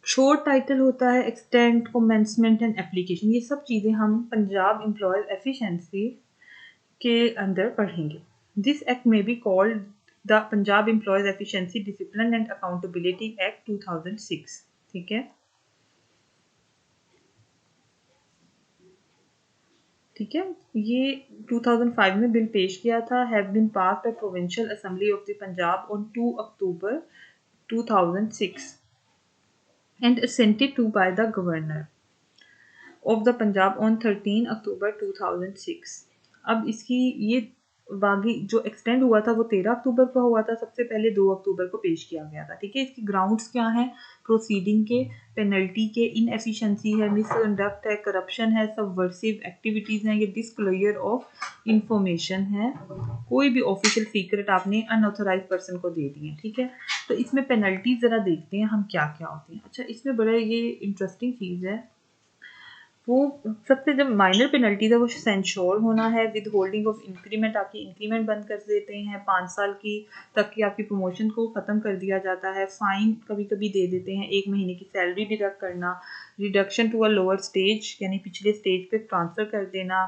शोर्ट टाइटल होता है एक्सटेंट, कमेंसमेंट एंड एप्लीकेशन। ये सब चीज़ें हम पंजाब एम्प्लॉयज एफिशिएंसी के अंदर पढ़ेंगे। दिस एक्ट में be called the Punjab employees efficiency discipline and accountability act 2006। ठीक है, ठीक है, ये 2005 में बिल पेश किया था, have been pass by provincial assembly of the Punjab on 2 October 2006 and assented to by the governor of the Punjab on 13 October 2006। अब इसकी ये बागी जो एक्सटेंड हुआ था वो 13 अक्टूबर को हुआ था, सबसे पहले 2 अक्टूबर को पेश किया गया था। ठीक है, इसकी ग्राउंड्स क्या हैं प्रोसीडिंग के, पेनल्टी के, इनएफिशिएंसी है, मिसकंडक्ट है, करप्शन है, सबवर्सिव एक्टिविटीज़ हैं, ये डिस्क्लोजर ऑफ इंफॉर्मेशन है, कोई भी ऑफिशियल सीक्रेट आपने अनऑथोराइज पर्सन को दे दी है। ठीक है, तो इसमें पेनल्टी ज़रा देखते हैं हम क्या क्या होती हैं। अच्छा, इसमें बड़ा ये इंटरेस्टिंग चीज़ है, वो सबसे जब माइनर पेनल्टीज है वो सेंश्योर होना है, विद होल्डिंग ऑफ इंक्रीमेंट, आपकी इंक्रीमेंट बंद कर देते हैं, 5 साल की तक की आपकी प्रमोशन को ख़त्म कर दिया जाता है, फ़ाइन कभी कभी दे देते हैं, 1 महीने की सैलरी डिडक्ट करना, reduction to a lower stage यानी पिछले स्टेज पे ट्रांसफ़र कर देना,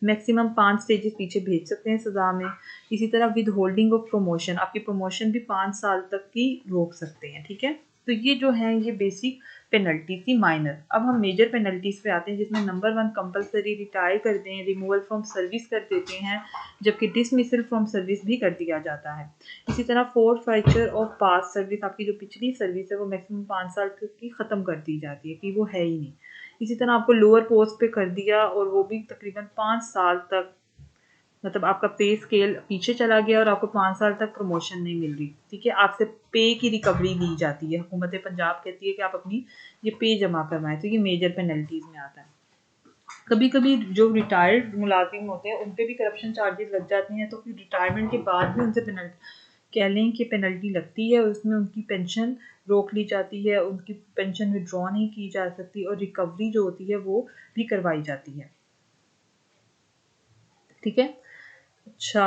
मैक्सिमम 5 स्टेजेस पीछे भेज सकते हैं सज़ा में। इसी तरह विद होल्डिंग ऑफ प्रमोशन, आपकी प्रमोशन भी 5 साल तक की रोक सकते हैं। ठीक है, तो ये जो है ये बेसिक पेनल्टी थी माइनर। अब हम मेजर पेनल्टीज पे आते हैं, जिसमें नंबर 1 कंपलसरी रिटायर कर दें, रिमूवल फ्रॉम सर्विस कर देते हैं, जबकि डिसमिसल फ्रॉम सर्विस भी कर दिया जाता है। इसी तरह फोरफाइचर ऑफ पास सर्विस, आपकी जो पिछली सर्विस है वो मैक्सिमम 5 साल तक की ख़त्म कर दी जाती है कि वो है ही नहीं। इसी तरह आपको लोअर पोस्ट पे कर दिया और वो भी तकरीबन 5 साल तक, मतलब आपका पे स्केल पीछे चला गया और आपको 5 साल तक प्रमोशन नहीं मिल रही। ठीक है, आपसे पे की रिकवरी ली जाती है, हुकूमत पंजाब कहती है कि आप अपनी ये पे जमा करवाएं, तो ये मेजर पेनल्टीज में आता है। कभी कभी जो रिटायर्ड मुलाजिम होते हैं उन पर भी करप्शन चार्जेस लग जाती हैं, तो फिर रिटायरमेंट के बाद भी उनसे पेनल्टी कह लें कि पेनल्टी लगती है, उसमें उनकी पेंशन रोक ली जाती है, उनकी पेंशन विड्रॉ नहीं की जा सकती और रिकवरी जो होती है वो भी करवाई जाती है। ठीक है, अच्छा,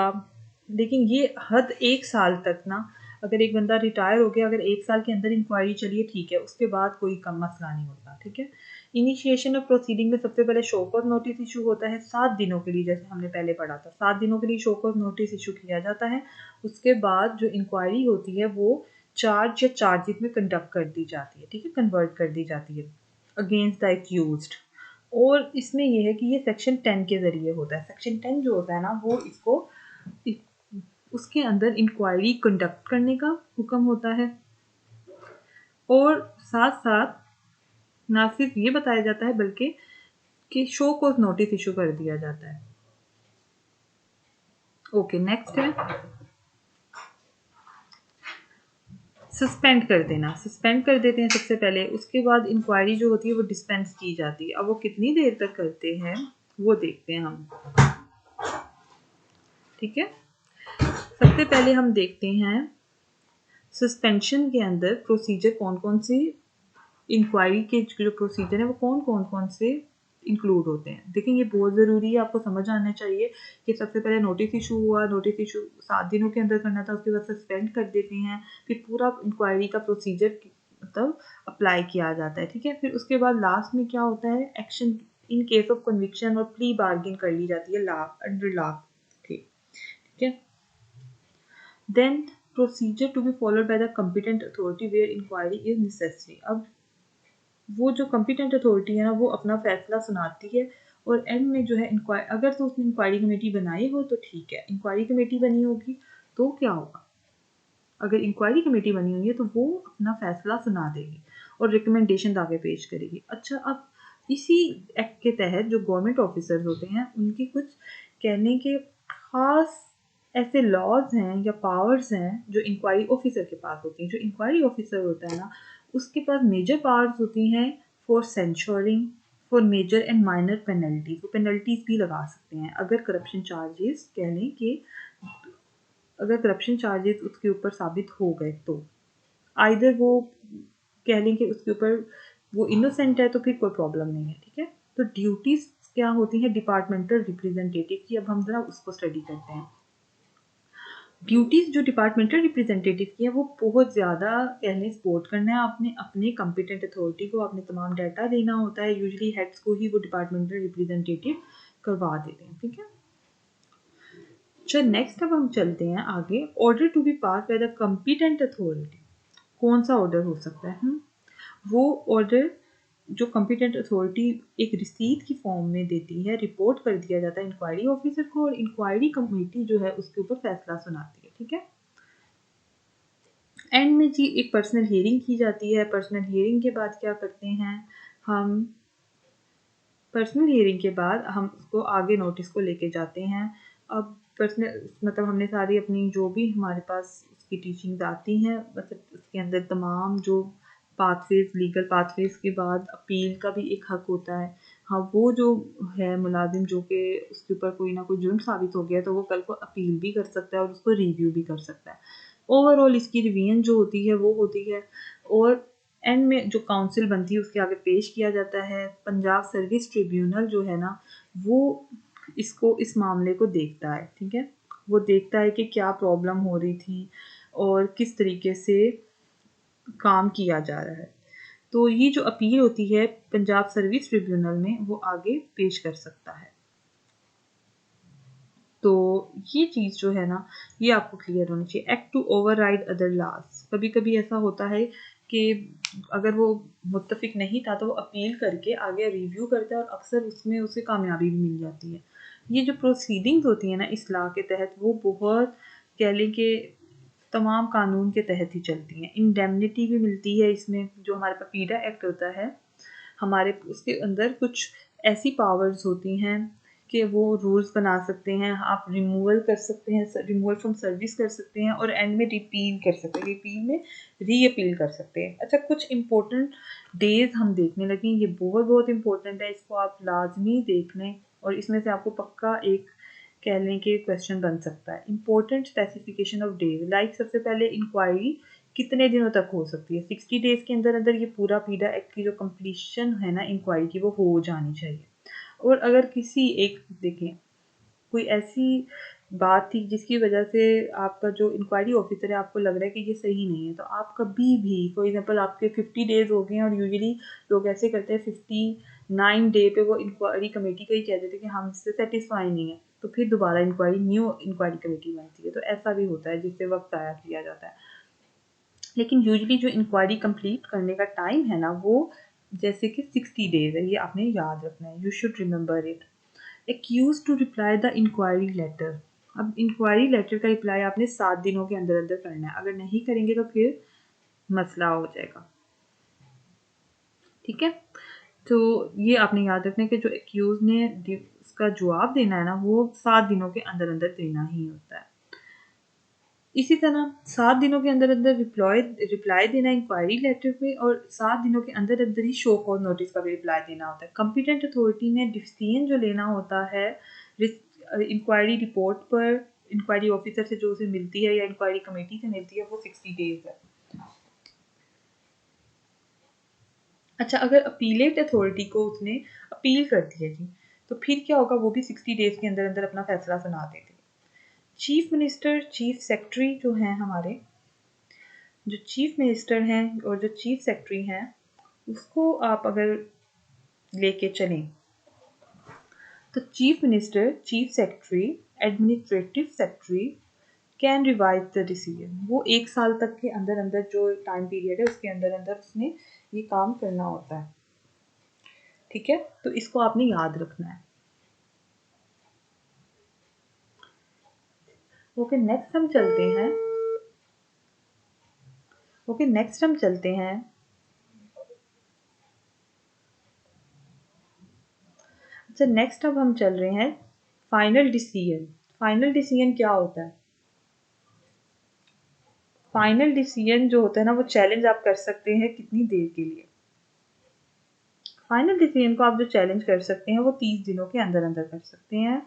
लेकिन ये हद 1 साल तक ना, अगर एक बंदा रिटायर हो गया, अगर 1 साल के अंदर इंक्वायरी चली है ठीक है, उसके बाद कोई कम मसला नहीं होता। ठीक है, इनिशिएशन ऑफ प्रोसीडिंग में सबसे पहले शो कॉज नोटिस इशू होता है 7 दिनों के लिए, जैसे हमने पहले पढ़ा था 7 दिनों के लिए शो कॉज नोटिस इशू किया जाता है। उसके बाद जो इंक्वायरी होती है वो चार्ज या चार्जेस में कंडक्ट कर दी जाती है। ठीक है, कन्वर्ट कर दी जाती है अगेंस्ट द एक्यूज्ड। और इसमें यह है कि ये सेक्शन 10 के ज़रिए होता है। सेक्शन 10 जो होता है ना वो इसको उसके अंदर इंक्वायरी कंडक्ट करने का हुक्म होता है और साथ साथ ना सिर्फ ये बताया जाता है बल्कि कि शो कॉज नोटिस इशू कर दिया जाता है। ओके, नेक्स्ट है सस्पेंड कर देना। सस्पेंड कर देते हैं सबसे पहले, उसके बाद इंक्वायरी जो होती है वो डिस्पेंस की जाती है। अब वो कितनी देर तक करते हैं वो देखते हैं हम। ठीक है, सबसे पहले हम देखते हैं सस्पेंशन के अंदर प्रोसीजर कौन कौन से, इंक्वायरी के जो प्रोसीजर है वो कौन कौन से इंक्लूड होते हैं। देखिए ये बहुत ज़रूरी है, आपको समझ आना चाहिए कि सबसे पहले नोटिस इशू हुआ, नोटिस इशू 7 दिनों के अंदर करना था, उसके बाद सस्पेंड कर देते हैं, फिर पूरा इंक्वायरी का प्रोसीजर मतलब अप्लाई किया जाता है। ठीक है, फिर उसके बाद लास्ट में क्या होता है, action in case of conviction और प्ली बार्गिन कर ली जाती है लॉ अंडर लॉ के। ठीक है, then procedure to be followed by the competent authority where inquiry is necessary. अब वो जो कॉम्पिटेंट अथॉरिटी है ना वो अपना फैसला सुनाती है और एंड में जो है इंक्वायरी, अगर तो उसने इंक्वायरी कमेटी बनाई हो तो ठीक है, इंक्वायरी कमेटी बनी होगी तो क्या होगा, अगर इंक्वायरी कमेटी बनी हुई है तो वो अपना फैसला सुना देगी और रिकमेंडेशन आगे पेश करेगी। अच्छा, अब इसी एक्ट के तहत जो गवर्नमेंट ऑफिसर्स होते हैं उनकी कुछ कहने के खास ऐसे लॉज हैं या पावर्स हैं जो इंक्वायरी ऑफिसर के पास होती हैं। जो इंक्वायरी ऑफिसर होता है ना उसके पास मेजर पावर्स होती हैं for censuring for major and minor penalties. वो पेनल्टीज भी लगा सकते हैं अगर करप्शन चार्जेस कह लें कि अगर करप्शन चार्जेस उसके ऊपर साबित हो गए तो, आइदर वो कह लें कि उसके ऊपर वो इनोसेंट है तो फिर कोई प्रॉब्लम नहीं है। ठीक है, तो ड्यूटीज क्या होती हैं डिपार्टमेंटल रिप्रेजेंटेटिव की, अब हम जरा उसको स्टडी करते हैं। ड्यूटीज जो डिपार्टमेंटल रिप्रेजेंटेटिव की है वो बहुत ज़्यादा कह लें सपोर्ट करना है आपने अपने कंपिटेंट अथॉरिटी को, आपने तमाम डाटा देना होता है, यूजुअली हेड्स को ही वो डिपार्टमेंटल रिप्रेजेंटेटिव करवा देते हैं। ठीक है, चलो नेक्स्ट अब हम चलते हैं आगे, order to be pass by the competent authority. कौन सा ऑर्डर हो सकता है? वो ऑर्डर जो कॉम्पिटेंट अथॉरिटी एक रिसीट की फॉर्म में देती है, रिपोर्ट कर दिया जाता है इंक्वायरी ऑफिसर को, और इंक्वायरी कमेटी जो है उसके ऊपर फैसला सुनाती है। ठीक है, एंड में जी एक पर्सनल हियरिंग की जाती है। पर्सनल हियरिंग के बाद क्या करते हैं हम, पर्सनल हियरिंग के बाद हम उसको आगे नोटिस को लेके जाते हैं। अब पर्सनल मतलब हमने सारी अपनी जो भी हमारे पास उसकी टीचिंग्स आती हैं, मतलब उसके अंदर तमाम जो पाथवेज, लीगल पाथवेज के बाद अपील का भी एक हक होता है। हाँ, वो जो है मुलाजिम जो कि उसके ऊपर कोई ना कोई जुर्म साबित हो गया तो वो कल को अपील भी कर सकता है और उसको रिव्यू भी कर सकता है। ओवरऑल इसकी रिवीजन जो होती है वो होती है, और एंड में जो काउंसिल बनती है उसके आगे पेश किया जाता है। पंजाब सर्विस ट्रिब्यूनल जो है ना वो इसको, इस मामले को देखता है। ठीक है, वो देखता है कि क्या प्रॉब्लम हो रही थी और किस तरीके से काम किया जा रहा है। तो ये जो अपील होती है पंजाब सर्विस ट्रिब्यूनल में वो आगे पेश कर सकता है। तो ये चीज़ जो है ना ये आपको क्लियर होनी चाहिए। Act to override other laws, कभी कभी ऐसा होता है कि अगर वो मुत्तफिक नहीं था तो वो अपील करके आगे रिव्यू करता है और अक्सर उसमें उसे कामयाबी भी मिल जाती है। ये जो प्रोसीडिंग्स होती है ना इस लॉ के तहत वो बहुत कह लें कि तमाम कानून के तहत ही चलती हैं। इंडेमनिटी भी मिलती है इसमें, जो हमारे पास पीडा एक्ट होता है हमारे उसके अंदर कुछ ऐसी पावर्स होती हैं कि वो रूल्स बना सकते हैं, आप रिमूवल कर सकते हैं, रिमूवल फ्रॉम सर्विस कर सकते हैं, और एंड में रिपील कर सकते हैं, रिपील में री अपील कर सकते हैं। अच्छा, कुछ इंपॉर्टेंट डेज हम देखने लगे, ये बहुत बहुत इंपॉर्टेंट है, इसको आप लाजमी देख लें और इसमें से आपको पक्का एक कह लें कि क्वेश्चन बन सकता है। Important specification of days, like सबसे पहले इंक्वायरी कितने दिनों तक हो सकती है। 60 डेज के अंदर अंदर ये पूरा पीडा एक्ट की जो कंप्लीशन है ना इंक्वायरी की वो हो जानी चाहिए। और अगर किसी एक देखें कोई ऐसी बात थी जिसकी वजह से आपका जो इंक्वायरी ऑफिसर है आपको लग रहा है कि ये सही नहीं है, तो आप कभी भी, फॉर एग्जांपल आपके 50 डेज हो गए हैं और यूजुअली लोग ऐसे करते हैं 59 डे पे वो इंक्वायरी कमेटी का ही कह देते हैं कि हम इससे सेटिस्फाई नहीं है, तो फिर दोबारा न्यू इंक्वायरी कमेटी बनती है। तो ऐसा भी होता है जिससे वक्त आया किया जाता है। लेकिन यूजुअली जो इंक्वायरी कंप्लीट करने का टाइम है ना वो जैसे कि 60 डेज है, ये आपने याद रखना है, you should remember it. Accused to reply the inquiry letter, अब इंक्वायरी लेटर का रिप्लाई आपने 7 दिनों के अंदर अंदर करना है, अगर नहीं करेंगे तो फिर मसला हो जाएगा। ठीक है, तो ये आपने याद रखना है कि जो एक्यूज ने उसका जवाब देना है ना वो 7 दिनों के अंदर अंदर देना ही होता है। इसी तरह 7 दिनों के अंदर अंदर रिप्लाई देना इंक्वायरी लेटर पे, और 7 दिनों के अंदर अंदर ही शो कॉज नोटिस का भी रिप्लाई देना होता है। कॉम्पिटेंट अथॉरिटी ने डिसीजन जो लेना होता है इंक्वायरी रिपोर्ट पर, इंक्वायरी ऑफिसर से जो उसे मिलती है या इंक्वायरी कमेटी से मिलती है, वो 60 डेज है। अच्छा, अगर अपीलेट अथॉरिटी को उसने अपील कर दी है जी, तो फिर क्या होगा, वो भी 60 डेज के अंदर अंदर अपना फैसला सुना देते हैं। चीफ मिनिस्टर, चीफ सेक्रेटरी जो हैं हमारे, जो चीफ मिनिस्टर हैं और जो चीफ सेक्रेटरी हैं उसको आप अगर लेके चलें तो chief minister, chief secretary, administrative secretary can revise the decision, वो 1 साल तक के अंदर अंदर जो टाइम पीरियड है उसके अंदर अंदर उसने ये काम करना होता है। ठीक है, तो इसको आपने याद रखना है। ओके, नेक्स्ट हम चलते हैं। ओके, नेक्स्ट हम चलते हैं। अच्छा, नेक्स्ट अब हम चल रहे हैं फाइनल डिसीजन। फाइनल डिसीजन क्या होता है? फाइनल डिसीजन जो होता है ना वो चैलेंज आप कर सकते हैं कितनी देर के लिए। फाइनल डिसीजन को आप जो चैलेंज कर सकते हैं वो 30 दिनों के अंदर अंदर कर सकते हैं,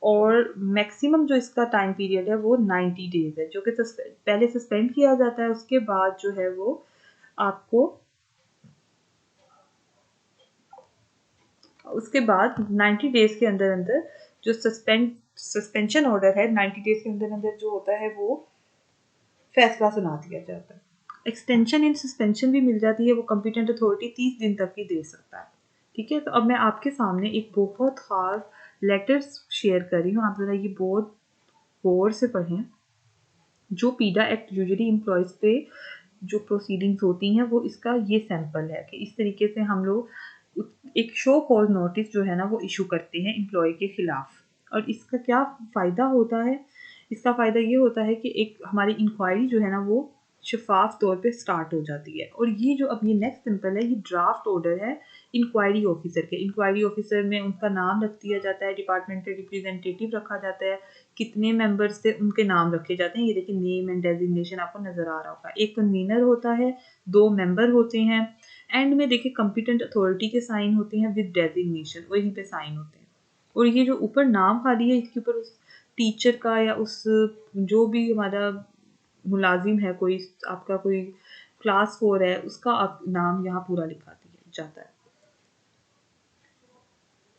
और मैक्सिमम जो इसका टाइम पीरियड है वो 90 डेज है, जो कि पहले सस्पेंड किया जाता है, उसके बाद जो है वो आपको उसके बाद 90 डेज के अंदर अंदर जो सस्पेंशन ऑर्डर है 90 डेज के अंदर अंदर जो होता है वो फैसला सुना दिया जाता है। एक्सटेंशन इन सस्पेंशन भी मिल जाती है, वो कॉम्पिटेंट अथॉरिटी 30 दिन तक ही दे सकता है। ठीक है, तो अब मैं आपके सामने एक बहुत ख़ास लेटर शेयर कर रही हूँ, आप ज़रा ये बहुत गौर से पढ़ें। जो पीडा एक्ट यूजुअली एम्प्लॉयज़ पे जो प्रोसीडिंग्स होती हैं वो इसका ये सैंपल है कि इस तरीके से हम लोग एक शो कॉज नोटिस जो है ना वो इशू करते हैं एम्प्लॉय के खिलाफ। और इसका क्या फ़ायदा होता है? इसका फ़ायदा ये होता है कि एक हमारी इंक्वायरी जो है ना वो शफाफ तौर पे स्टार्ट हो जाती है। और ये जो अब ये नेक्स्ट सिंपल है, ये ड्राफ्ट ऑर्डर है इंक्वायरी ऑफिसर के। इंक्वायरी ऑफिसर में उनका नाम रख दिया जाता है, डिपार्टमेंट का रिप्रेजेंटेटिव रखा जाता है, कितने मेंबर्स थे उनके नाम रखे जाते हैं। ये देखिए नेम एंड डेजिग्नेशन आपको नज़र आ रहा होगा। एक कन्वीनर होता है, 2 मेंबर होते हैं, एंड में देखिए कंपिटेंट अथॉरिटी के साइन होते हैं विद डेजिग्नेशन, वहीं पे साइन होते हैं। और ये जो ऊपर नाम खाली है इसके ऊपर उस टीचर का या उस जो भी हमारा मुलाजिम है, कोई आपका कोई क्लास 4 है, उसका आप नाम यहाँ पूरा लिखा दिया जाता है।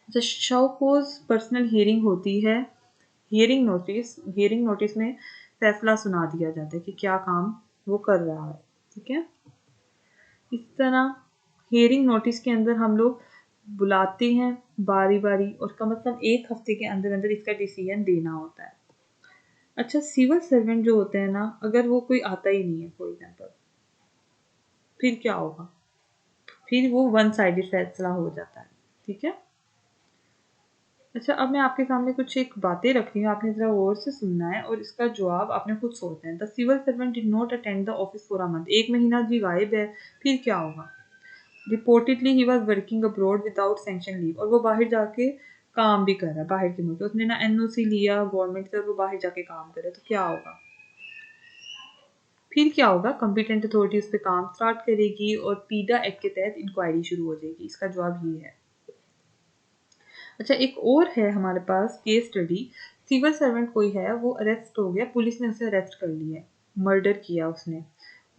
The show cause personal hearing होती है। हियरिंग नोटिस में फैसला सुना दिया जाता है कि क्या काम वो कर रहा है। ठीक है, इस तरह हियरिंग नोटिस के अंदर हम लोग बुलाते हैं बारी बारी और कम से कम 1 हफ्ते के अंदर अंदर इसका डिसीजन देना होता है। अच्छा, सिविल सर्वेंट जो होते हैं ना, अगर वो कोई आता ही नहीं है फॉर एग्जाम्पल, फिर क्या होगा? फिर वो वन साइडेड फैसला हो जाता है। ठीक है। अच्छा, अब मैं आपके सामने कुछ एक बातें रख रही हूँ, आपने ज़रा गौर से सुनना है और इसका जवाब आपने खुद सोचना है। The civil servant did not attend the office for a month. 1 महीना जी गायब है, फिर क्या होगा? Reportedly he was working abroad without sanction leave. और वो बाहर जाके काम भी कर रहा है, बाहर के मुल्क, उसने ना एनओसी लिया गवर्नमेंट से और वो बाहर जाके काम कर रहा है, तो क्या होगा? फिर क्या होगा? कॉम्पिटेंट अथॉरिटी उस पर काम स्टार्ट करेगी और पीडा एक्ट के तहत इंक्वायरी शुरू हो जाएगी। इसका जवाब ये है। अच्छा, एक और है हमारे पास केस स्टडी। सिविल सर्वेंट कोई है, वो अरेस्ट हो गया, पुलिस ने उसे अरेस्ट कर लिया है, मर्डर किया उसने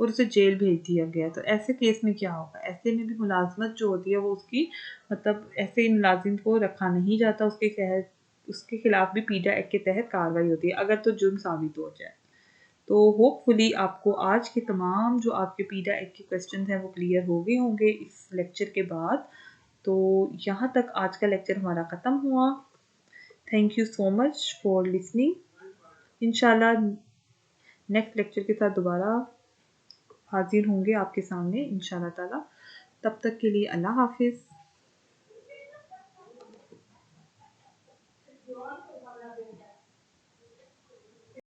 और उसे जेल भेज दिया गया। तो ऐसे केस में क्या होगा? ऐसे में भी मुलाजमत जो होती है वो उसकी, मतलब ऐसे मुलाजिम को रखा नहीं जाता, उसके खिलाफ भी पीडा एक्ट के तहत कार्रवाई होती है अगर तो जुर्म साबित हो जाए। तो होपफुली आपको आज के तमाम जो आपके पीडा एक्ट के क्वेश्चन हैं वो क्लियर हो गए होंगे इस लेक्चर के बाद। तो यहाँ तक आज का लेक्चर हमारा ख़त्म हुआ। Thank you so much for listening. इंशाल्लाह नेक्स्ट लेक्चर के साथ दोबारा हाजिर होंगे आपके सामने इंशाल्लाह ताला। तब तक के लिए अल्लाह हाफिज़।